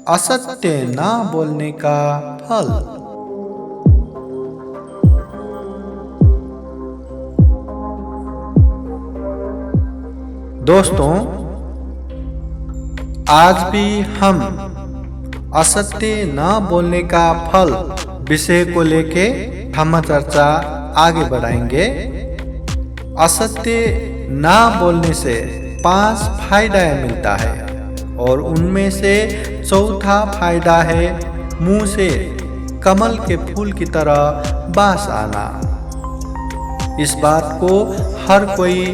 असत्य ना बोलने का फल। दोस्तों, आज भी हम असत्य ना बोलने का फल विषय को लेके धम्म चर्चा आगे बढ़ाएंगे। असत्य ना बोलने से 5 फायदा मिलता है और उनमें से चौथा फायदा है मुंह से कमल के फूल की तरह बास आना। इस बात को हर कोई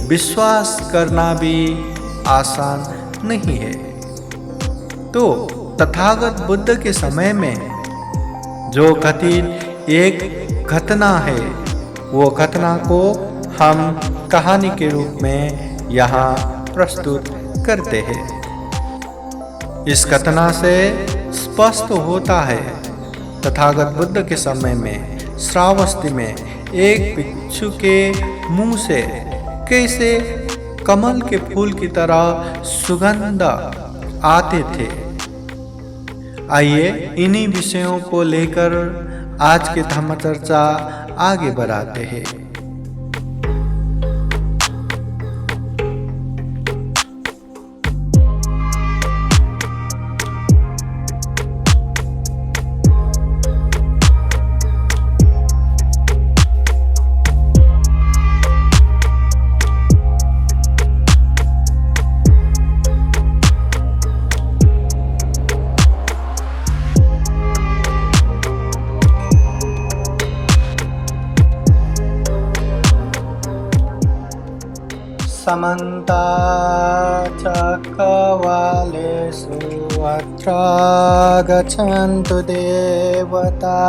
विश्वास करना भी आसान नहीं है। तो तथागत बुद्ध के समय में जो घटित एक घटना है, वो घटना को हम कहानी के रूप में यहाँ प्रस्तुत करते हैं। इस घटना से स्पष्ट होता है तथागत बुद्ध के समय में श्रावस्ती में एक भिक्षु के मुंह से कैसे कमल के फूल की तरह सुगंध आते थे। आइए इन्हीं विषयों को लेकर आज के धम्म चर्चा आगे बढ़ाते हैं। समन्ता चक्रवालेषु अत्र गच्छन्तु देवता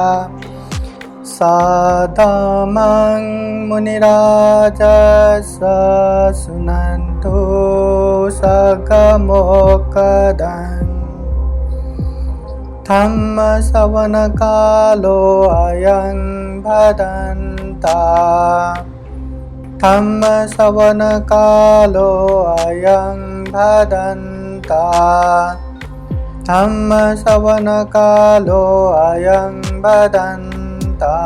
सदमं मुनिराजस शृण्वन्तु सगमोकदन् धम्मश्रवणकालो अयं भदन्ता धम्मश्रवणकालो अयं भदन्ता धम्मश्रवणकालो अयं भदन्ता।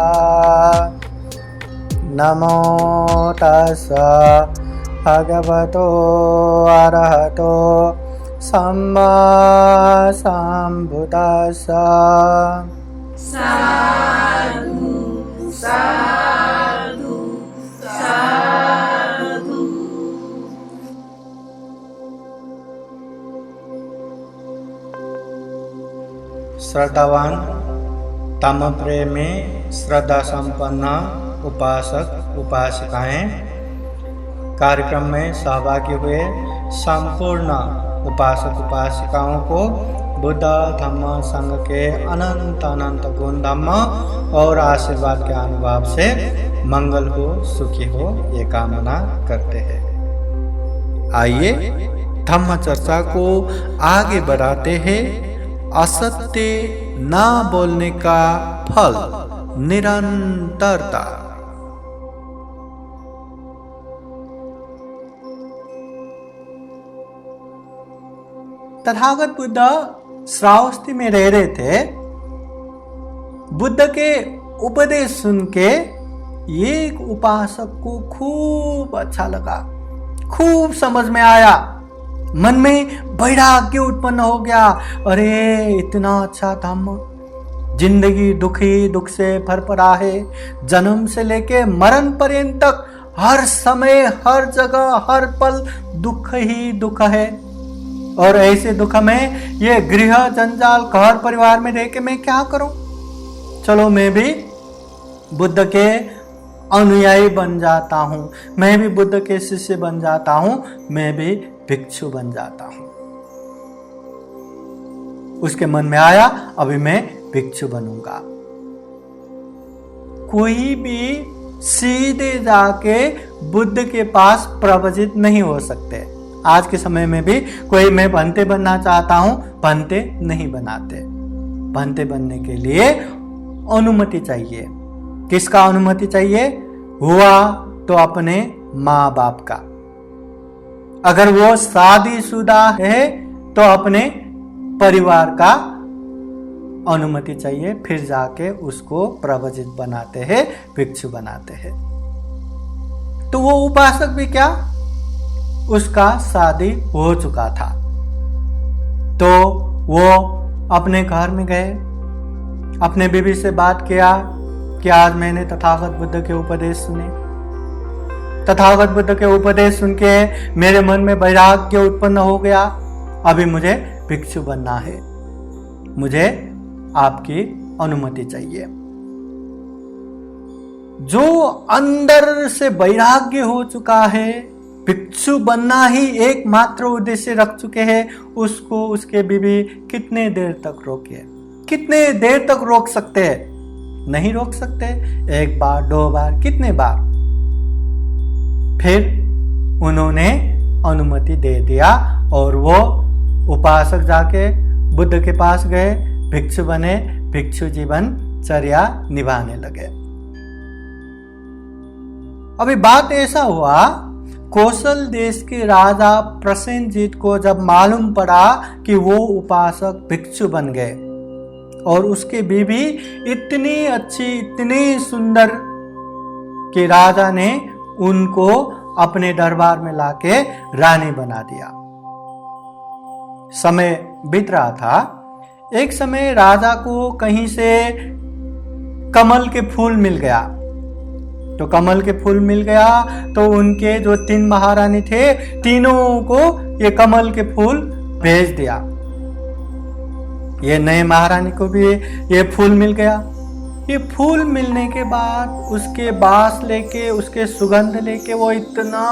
नमो तस्स भगवतो अरहतो सम्मा सम्बुद्दस्स। साधु साधु साधु। श्रद्धावान तम प्रेमी श्रद्धा संपन्न उपासक उपासिकाएं कार्यक्रम में सहभागी हुए संपूर्ण उपासक उपासिकाओं को बुद्ध धम्म संघ के अनंत अनंत गुण धम्म और आशीर्वाद के अनुभव से मंगल हो, सुखी हो, ये कामना करते हैं। आइए धम्म चर्चा को आगे बढ़ाते हैं। असत्य ना बोलने का फल निरंतरता। तथागत बुद्ध श्रावस्ती में रह रहे थे। बुद्ध के उपदेश सुन के एक उपासक को खूब अच्छा लगा, खूब समझ में आया, मन में वैराग्य उत्पन्न हो गया। अरे इतना अच्छा धम्म, जिंदगी दुखी दुख से भरपूरा है। जन्म से लेके मरण पर्यंत तक हर समय हर जगह हर पल दुख ही दुख है। और ऐसे दुख में ये गृह जंजाल घर परिवार में रह के मैं क्या करूं? चलो मैं भी बुद्ध के अनुयायी बन जाता हूं, मैं भी बुद्ध के शिष्य बन जाता हूं, मैं भी भिक्षु बन जाता हूं। उसके मन में आया अभी मैं भिक्षु बनूंगा। कोई भी सीधे जाके बुद्ध के पास प्रवचित नहीं हो सकते। आज के समय में भी कोई मैं भंते बनना चाहता हूं, भंते नहीं बनाते। भंते बनने के लिए अनुमति चाहिए। किसका अनुमति चाहिए? हुआ तो अपने माँ बाप का। अगर वो शादीशुदा है तो अपने परिवार का अनुमति चाहिए, फिर जाके उसको प्रवजित बनाते हैं, भिक्षु बनाते हैं। तो वो उपासक भी क्या, उसका शादी हो चुका था, तो वो अपने घर में गए, अपने बीवी से बात किया कि आज मैंने तथागत बुद्ध के उपदेश सुने, तथागत बुद्ध के उपदेश सुन के मेरे मन में वैराग्य उत्पन्न हो गया, अभी मुझे भिक्षु बनना है, मुझे आपकी अनुमति चाहिए। जो अंदर से वैराग्य हो चुका है, भिक्षु बनना ही एकमात्र उद्देश्य रख चुके हैं, उसको उसके बीवी कितने देर तक रोके, कितने देर तक रोक सकते हैं? नहीं रोक सकते। एक बार, दो बार, कितने बार? फिर उन्होंने अनुमति दे दिया और वो उपासक जाके बुद्ध के पास गए, भिक्षु बने, भिक्षु जीवन चर्या निभाने लगे। अभी बात ऐसा हुआ, कौशल देश के राजा प्रसेनजीत को जब मालूम पड़ा कि वो उपासक भिक्षु बन गए और उसकी बीवी इतनी अच्छी, इतनी सुंदर कि राजा ने उनको अपने दरबार में लाके रानी बना दिया। समय बीत रहा था। एक समय राजा को कहीं से कमल के फूल मिल गया, तो कमल के फूल मिल गया तो उनके जो 3 महारानी थे, तीनों को ये कमल के फूल भेज दिया। ये नए महारानी को भी ये फूल मिल गया। ये फूल मिलने के बाद उसके बास लेके, उसके सुगंध लेके वो इतना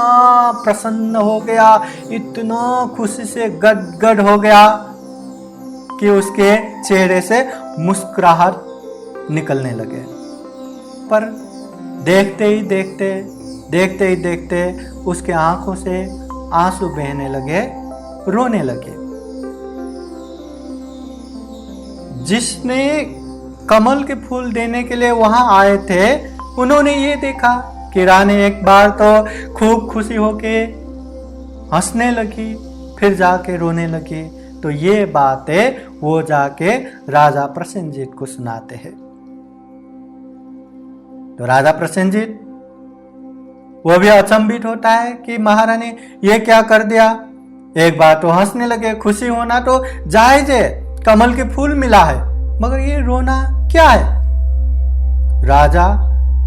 प्रसन्न हो गया, इतना खुशी से गदगद हो गया कि उसके चेहरे से मुस्कुराहट निकलने लगे। पर देखते ही देखते उसके आंखों से आंसू बहने लगे, रोने लगे। जिसने कमल के फूल देने के लिए वहां आए थे, उन्होंने ये देखा कि रानी एक बार तो खूब खुशी होके हंसने लगी, फिर जाके रोने लगी। तो ये बातें वो जाके राजा प्रसेनजीत को सुनाते हैं। तो राजा प्रसेनजीत वो भी अचंभित होता है कि महारानी ये क्या कर दिया। एक बार तो हंसने लगे, खुशी होना तो जायज है, कमल के फूल मिला है, मगर ये रोना क्या है। राजा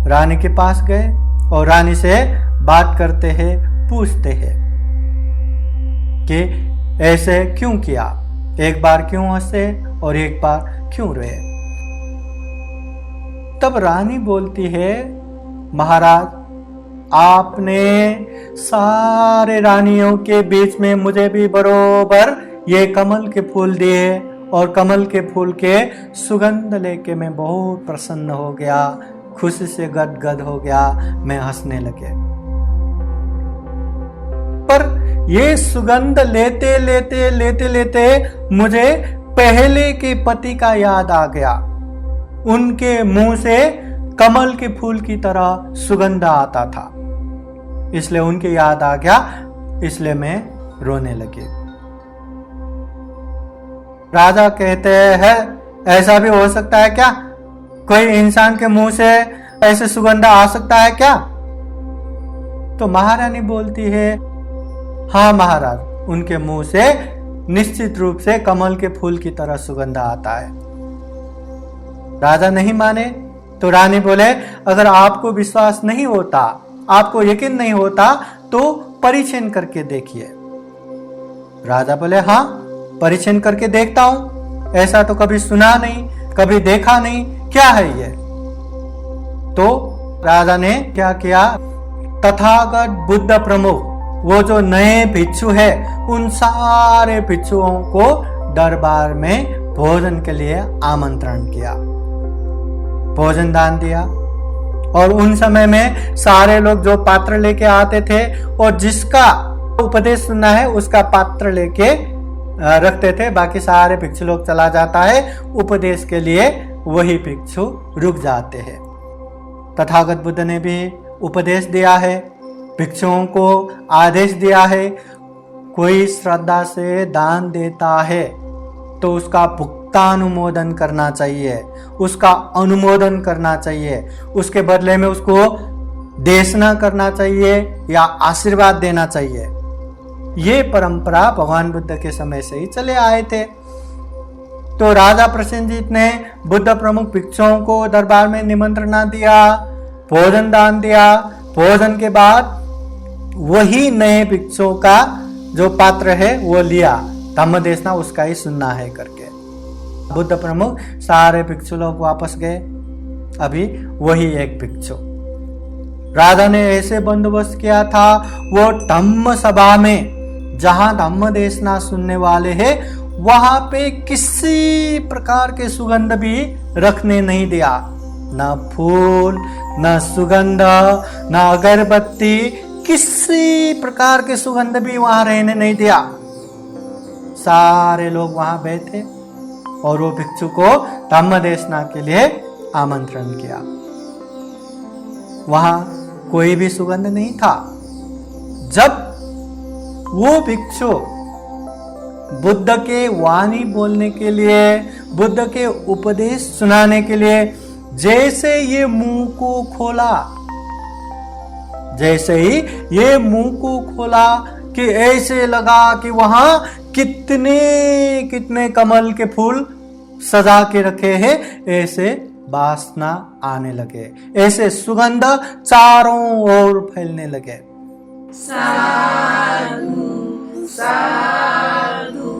रानी के पास गए और रानी से बात करते हैं, पूछते हैं कि ऐसे क्यों किया, एक बार क्यों हंसे और एक बार क्यों रोए। तब रानी बोलती है, महाराज आपने सारे रानियों के बीच में मुझे भी बरोबर ये कमल के फूल दिए और कमल के फूल के सुगंध लेके मैं बहुत प्रसन्न हो गया, खुशी से गदगद हो गया, मैं हंसने लगे। पर ये सुगंध लेते लेते मुझे पहले के पति का याद आ गया। उनके मुंह से कमल के फूल की तरह सुगंध आता था, इसलिए उनकी याद आ गया, इसलिए मैं रोने लगी। राजा कहते हैं, ऐसा भी हो सकता है क्या? कोई इंसान के मुंह से ऐसे सुगंध आ सकता है क्या? तो महारानी बोलती है, हाँ महाराज, उनके मुंह से निश्चित रूप से कमल के फूल की तरह सुगंध आता है। राजा नहीं माने तो रानी बोले, अगर आपको विश्वास नहीं होता, आपको यकीन नहीं होता तो परीक्षण करके देखिए। राजा बोले, हाँ परीक्षण करके देखता हूं, ऐसा तो कभी सुना नहीं, कभी देखा नहीं, क्या है ये। तो राजा ने क्या किया, तथागत बुद्ध प्रमुख, वो जो नए भिक्षु है, उन सारे भिक्षुओं को दरबार में भोजन के लिए आमंत्रण किया, भोजन दान दिया। और उन समय में सारे लोग जो पात्र लेके आते थे और जिसका उपदेश सुनना है उसका पात्र लेके रखते थे, बाकी सारे भिक्षु लोग चला जाता है उपदेश के लिए, वही भिक्षु रुक जाते हैं। तथागत बुद्ध ने भी उपदेश दिया है, भिक्षुओं को आदेश दिया है, कोई श्रद्धा से दान देता है तो उसका भुक्तानुमोदन करना चाहिए, उसका अनुमोदन करना चाहिए, उसके बदले में उसको देशना करना चाहिए या आशीर्वाद देना चाहिए। ये परंपरा भगवान बुद्ध के समय से ही चले आए थे। तो राजा प्रसेनजीत ने बुद्ध प्रमुख भिक्षुओं को दरबार में निमंत्रण दिया, भोजन दान दिया। भोजन के बाद वही नए भिक्षुओं का जो पात्र है वो लिया, धम्म देशना उसका ही सुनना है करके। बुद्ध प्रमुख सारे भिक्षु लोग वापस गए, अभी वही एक भिक्षु। राजा ने ऐसे बंदोबस्त किया था, वो धम्म सभा में जहां धम्म देशना सुनने वाले हैं वहां पे किसी प्रकार के सुगंध भी रखने नहीं दिया, न फूल, न सुगंध, न अगरबत्ती, किसी प्रकार के सुगंध भी वहां रहने नहीं दिया। सारे लोग वहां बैठे और वो भिक्षु को धम्म देशना के लिए आमंत्रण किया। वहां कोई भी सुगंध नहीं था। जब वो भिक्षु बुद्ध के वाणी बोलने के लिए, बुद्ध के उपदेश सुनाने के लिए जैसे ये मुंह को खोला, जैसे ही ये मुंह को खोला कि ऐसे लगा कि वहां कितने कितने कमल के फूल सजा के रखे हैं, ऐसे वासना आने लगे, ऐसे सुगंध चारों ओर फैलने लगे। साधु साधु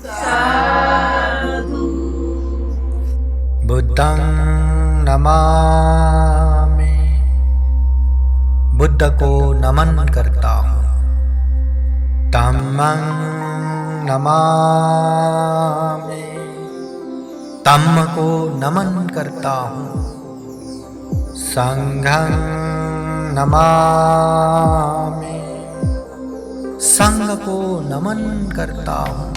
साधु। बुद्धं नमामि, बुद्ध को नमन करता हूँ। धम्मं नमामि, धम्म को नमन करता हूँ। संघं नमामि, संघ को नमन करता हूँ।